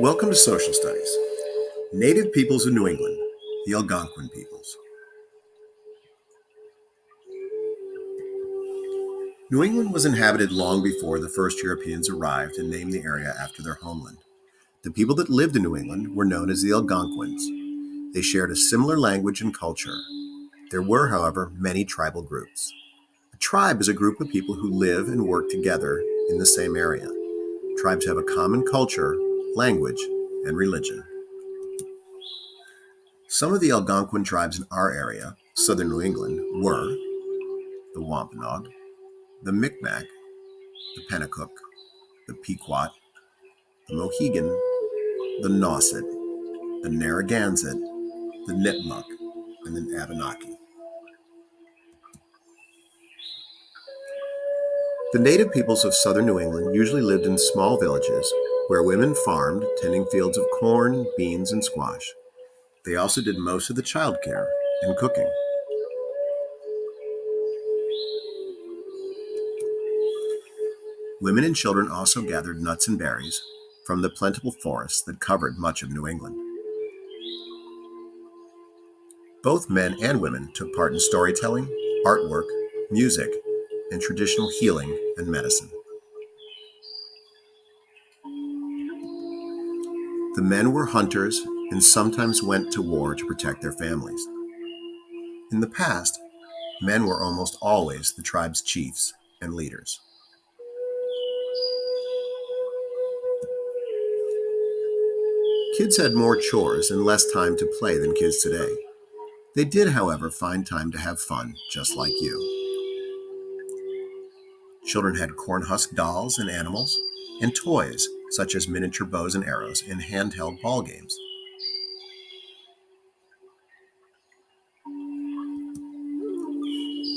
Welcome to Social Studies. Native peoples of New England, the Algonquin peoples. New England was inhabited long before the first Europeans arrived and named the area after their homeland. The people that lived in New England were known as the Algonquins. They shared a similar language and culture. There were, however, many tribal groups. A tribe is a group of people who live and work together in the same area. Tribes have a common culture, language, and religion. Some of the Algonquin tribes in our area, southern New England, were the Wampanoag, the Micmac, the Pennacook, the Pequot, the Mohegan, the Nauset, the Narragansett, the Nipmuc, and the Abenaki. The native peoples of southern New England usually lived in small villages where women farmed, tending fields of corn, beans, and squash. They also did most of the childcare and cooking. Women and children also gathered nuts and berries from the plentiful forests that covered much of New England. Both men and women took part in storytelling, artwork, music, and traditional healing and medicine. The men were hunters and sometimes went to war to protect their families. In the past, men were almost always the tribe's chiefs and leaders. Kids had more chores and less time to play than kids today. They did, however, find time to have fun, just like you. Children had corn husk dolls and animals, and toys, such as miniature bows and arrows and handheld ball games.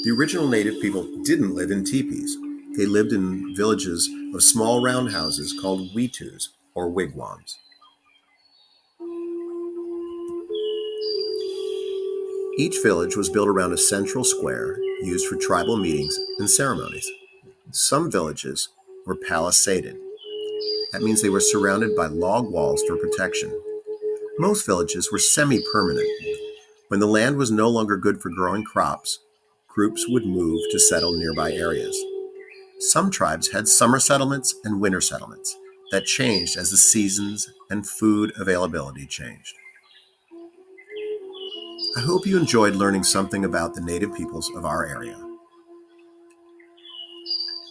The original native people didn't live in teepees. They lived in villages of small round houses called wetus, or wigwams. Each village was built around a central square used for tribal meetings and ceremonies. Some villages were palisaded. That means they were surrounded by log walls for protection. Most villages were semi-permanent. When the land was no longer good for growing crops, groups would move to settle nearby areas. Some tribes had summer settlements and winter settlements that changed as the seasons and food availability changed. I hope you enjoyed learning something about the native peoples of our area.